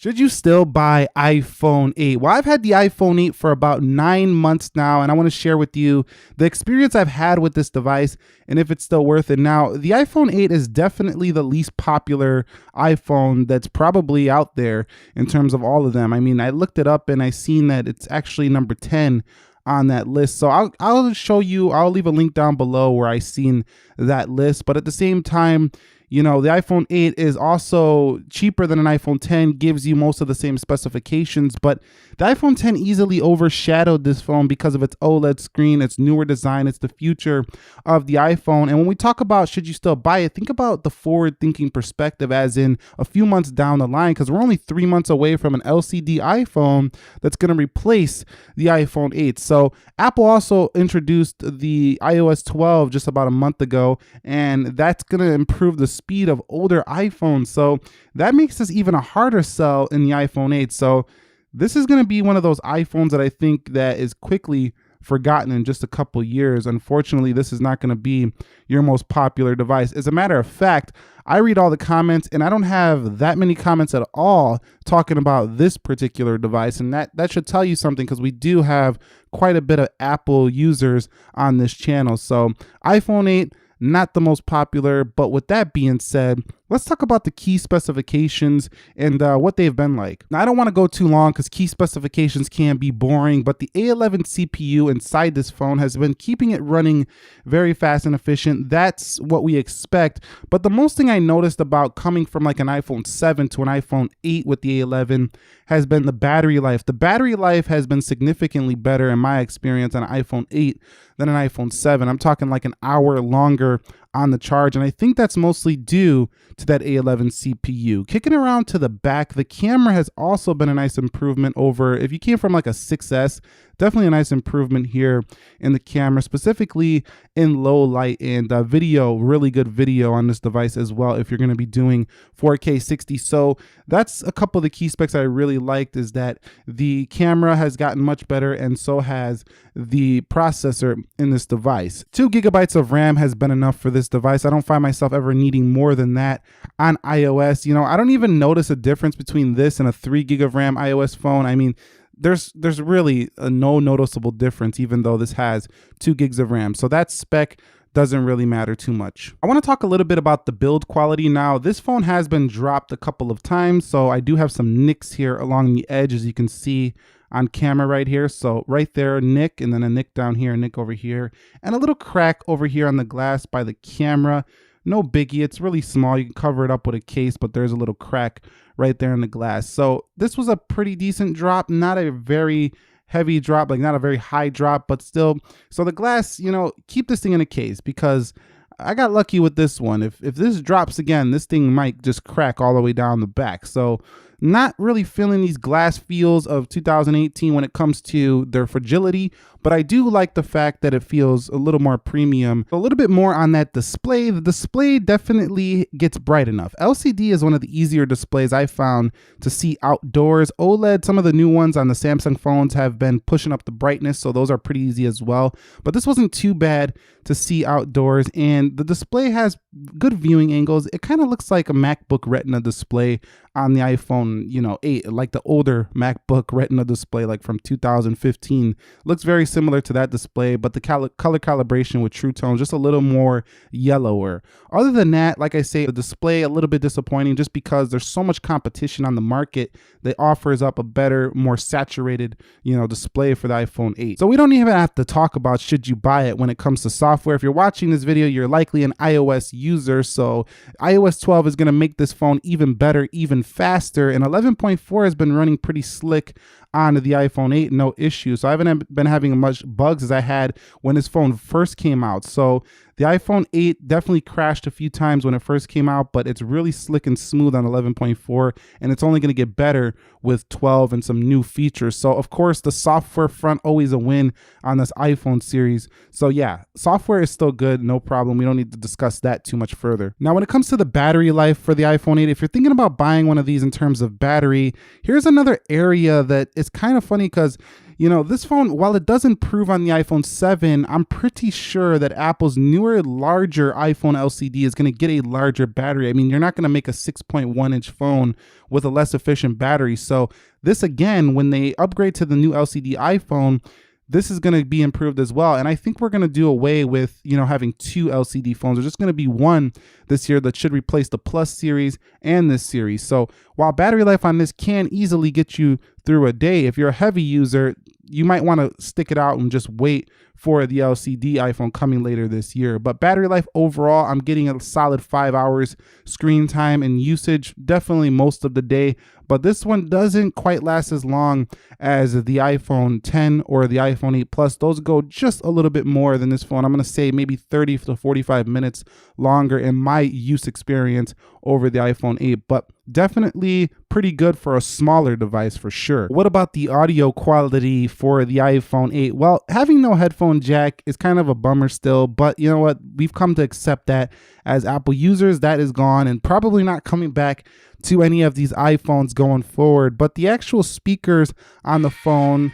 Should you still buy iPhone 8? Well, I've had the iPhone 8 for about 9 months now, and I want to share with you the experience I've had with this device and if it's still worth it. Now, the iPhone 8 is definitely the least popular iPhone that's probably out there in terms of all of them. I mean, I looked it up and I seen that it's actually number 10 on that list. So I'll show you, I'll leave a link down below where I seen that list. But at the same time, you know, the iPhone 8 is also cheaper than an iPhone 10, gives you most of the same specifications, but the iPhone 10 easily overshadowed this phone because of its OLED screen, its newer design, it's the future of the iPhone. And when we talk about should you still buy it, think about the forward-thinking perspective as in a few months down the line, because we're only 3 months away from an LCD iPhone that's going to replace the iPhone 8. So Apple also introduced the iOS 12 just about a month ago, and that's going to improve the speed of older iPhones. So that makes this even a harder sell in the iPhone 8. So this is going to be one of those iPhones that I think that is quickly forgotten in just a couple years. Unfortunately, this is not going to be your most popular device. As a matter of fact, I read all the comments and I don't have that many comments at all talking about this particular device. And that should tell you something, because we do have quite a bit of Apple users on this channel. So iPhone 8, not the most popular, but with that being said, let's talk about the key specifications and what they've been like. Now, I don't want to go too long because key specifications can be boring, but the A11 CPU inside this phone has been keeping it running very fast and efficient. That's what we expect. But the most thing I noticed about coming from like an iPhone 7 to an iPhone 8 with the A11 has been the battery life. The battery life has been significantly better in my experience on an iPhone 8 than an iPhone 7. I'm talking like an hour longer on the charge, and I think that's mostly due to that A11 CPU. Kicking around to the back, the camera has also been a nice improvement over, if you came from like a 6S, definitely a nice improvement here in the camera, specifically in low light, and video, really good video on this device as well if you're going to be doing 4K 60. So that's a couple of the key specs I really liked, is that the camera has gotten much better and so has the processor in this device. 2 GB of RAM has been enough for this device. I don't find myself ever needing more than that on iOS. You know, I don't even notice a difference between this and a 3 GB of RAM iOS phone. I mean, there's really no noticeable difference, even though this has 2 gigs of RAM. So that spec doesn't really matter too much. I want to talk a little bit about the build quality. Now, this phone has been dropped a couple of times, so I do have some nicks here along the edge, as you can see on camera right here. So right there, nick, and then a nick down here, a nick over here, and a little crack over here on the glass by the camera. No biggie, it's really small. You can cover it up with a case, but there's a little crack right there in the glass. So this was a pretty decent drop, not a very heavy drop, like not a very high drop, but still. So the glass, you know, keep this thing in a case, because I got lucky with this one. If this drops again, this thing might just crack all the way down the back. So not really feeling these glass feels of 2018 when it comes to their fragility, but I do like the fact that it feels a little more premium. A little bit more on that display. The display definitely gets bright enough. LCD is one of the easier displays I found to see outdoors. OLED, some of the new ones on the Samsung phones have been pushing up the brightness, so those are pretty easy as well. But this wasn't too bad to see outdoors, and the display has good viewing angles. It kind of looks like a MacBook Retina display on the iPhone, you know, 8, like the older MacBook Retina display, like from 2015. Looks very similar to that display, but the color calibration with True Tone just a little more yellower. Other than that, like I say, the display a little bit disappointing just because there's so much competition on the market that offers up a better, more saturated, you know, display for the iPhone 8. So we don't even have to talk about should you buy it when it comes to software. If you're watching this video, you're likely an iOS user, so iOS 12 is going to make this phone even better, even faster, and 11.4 has been running pretty slick on the iPhone 8, no issue. So I haven't been having as much bugs as I had when this phone first came out. So the iPhone 8 definitely crashed a few times when it first came out, but it's really slick and smooth on 11.4, and it's only going to get better with 12 and some new features. So of course, the software front, always a win on this iPhone series. So yeah, software is still good, no problem. We don't need to discuss that too much further. Now, when it comes to the battery life for the iPhone 8, if you're thinking about buying one of these in terms of battery, here's another area that is kind of funny, because This phone, while it does improve on the iPhone 7, I'm pretty sure that Apple's newer, larger iPhone LCD is going to get a larger battery. I mean, you're not going to make a 6.1-inch phone with a less efficient battery. So this, again, when they upgrade to the new LCD iPhone, this is going to be improved as well. And I think we're going to do away with, having two LCD phones. There's just going to be one this year that should replace the Plus series and this series. So while battery life on this can easily get you through a day, if you're a heavy user, you might want to stick it out and just wait for the LCD iPhone coming later this year. But battery life overall, I'm getting a solid 5 hours screen time and usage, definitely most of the day. But this one doesn't quite last as long as the iPhone 10 or the iPhone 8 Plus. Those go just a little bit more than this phone. I'm going to say maybe 30 to 45 minutes longer in my use experience over the iPhone 8. But definitely pretty good for a smaller device for sure. What about the audio quality for the iPhone 8? Well, having no headphone jack is kind of a bummer still, but you know what? We've come to accept that as Apple users. That is gone and probably not coming back to any of these iPhones going forward. But the actual speakers on the phone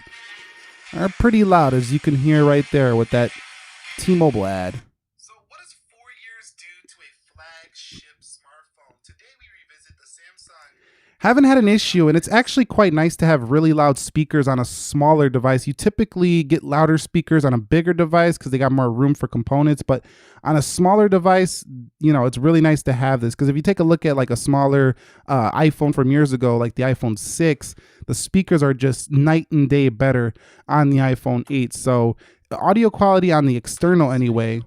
are pretty loud, as you can hear right there with that T-Mobile ad. So what does 4 years do to a flagship smartphone? Today we revisit the Samsung. Haven't had an issue, and it's actually quite nice to have really loud speakers on a smaller device. You typically get louder speakers on a bigger device because they got more room for components, but on a smaller device, it's really nice to have this, because if you take a look at like a smaller iPhone from years ago, like the iPhone 6, the speakers are just night and day better on the iPhone 8. So the audio quality on the external anyway,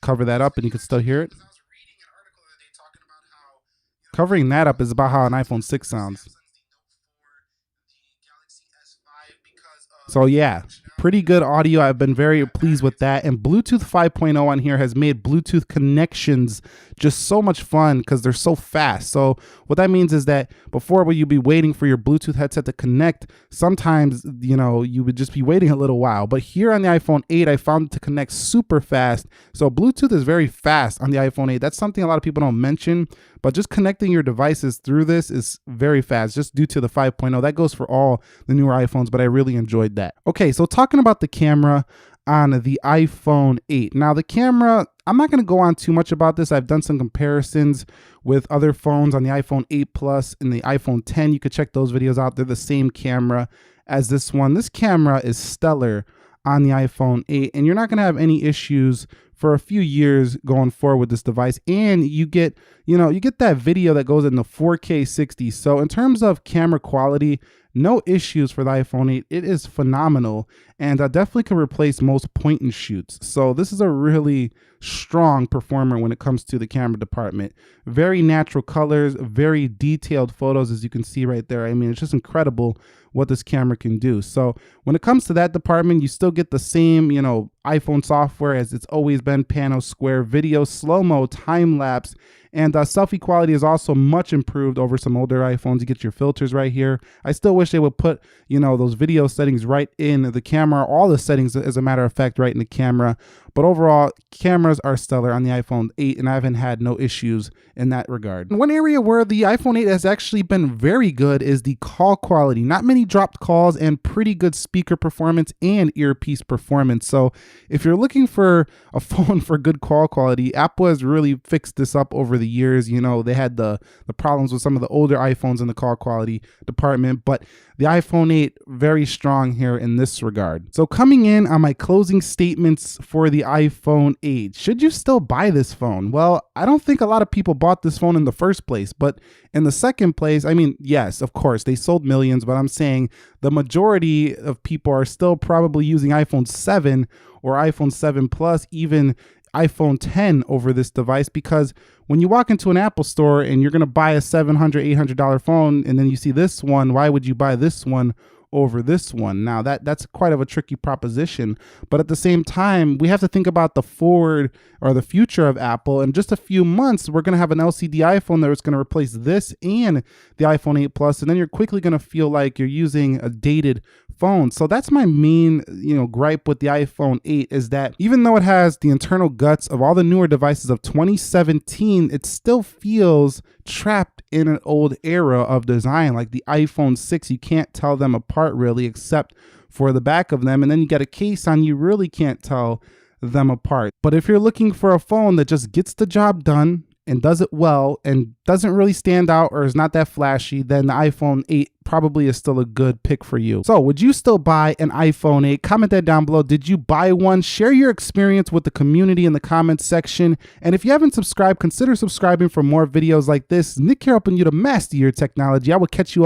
cover that up and you can still hear it. Covering that up is about how an iPhone 6 sounds. So yeah, pretty good audio. I've been very pleased with that. And Bluetooth 5.0 on here has made Bluetooth connections just so much fun because they're so fast. So what that means is that before, when you'd be waiting for your Bluetooth headset to connect, sometimes, you would just be waiting a little while. But here on the iPhone 8, I found it to connect super fast. So Bluetooth is very fast on the iPhone 8. That's something a lot of people don't mention, but just connecting your devices through this is very fast, just due to the 5.0. That goes for all the newer iPhones, but I really enjoyed that. Okay, so talking about the camera on the iPhone 8. Now the camera, I'm not going to go on too much about this. I've done some comparisons with other phones on the iPhone 8 Plus and the iPhone 10. You could check those videos out. They're the same camera as this one. This camera is stellar on the iPhone 8, and you're not going to have any issues for a few years going forward with this device. And you get that video that goes in the 4K 60. So in terms of camera quality, no issues for the iPhone 8. It is phenomenal, and definitely can replace most point and shoots. So this is a really strong performer when it comes to the camera department. Very natural colors, very detailed photos, as you can see right there. I mean, it's just incredible what this camera can do. So when it comes to that department, you still get the same, iPhone software as it's always been: pano, square, video, slow-mo, time-lapse, and selfie quality is also much improved over some older iPhones. You get your filters right here. I still wish they would put, those video settings right in the camera, all the settings, as a matter of fact, right in the camera. But overall, cameras are stellar on the iPhone 8, and I haven't had no issues in that regard. One area where the iPhone 8 has actually been very good is the call quality. Not many dropped calls, and pretty good speaker performance and earpiece performance. So if you're looking for a phone for good call quality, Apple has really fixed this up over the years. They had the problems with some of the older iPhones in the call quality department, but the iPhone 8 very strong here in this regard. So coming in on my closing statements for the iPhone 8, should you still buy this phone? Well, I don't think a lot of people bought this phone in the first place, but in the second place, I mean, yes, of course, they sold millions, but I'm saying the majority of people are still probably using iPhone 7 or iPhone 7 Plus, even iPhone 10 over this device, because when you walk into an Apple store and you're going to buy a $700, $800 phone, and then you see this one, why would you buy this one over this one? Now that's quite of a tricky proposition, but at the same time, we have to think about the forward or the future of Apple. In just a few months, we're going to have an LCD iPhone that is going to replace this and the iPhone 8 Plus, and then you're quickly going to feel like you're using a dated phone. So that's my main, gripe with the iPhone 8 is that even though it has the internal guts of all the newer devices of 2017, it still feels trapped in an old era of design. Like the iPhone 6, you can't tell them apart really, except for the back of them. And then you got a case on, you really can't tell them apart. But if you're looking for a phone that just gets the job done and does it well and doesn't really stand out or is not that flashy, then the iPhone 8 probably is still a good pick for you. So would you still buy an iPhone 8? Comment that down below. Did you buy one? Share your experience with the community in the comments section. And if you haven't subscribed, consider subscribing for more videos like this. Nick here helping you to master your technology. I will catch you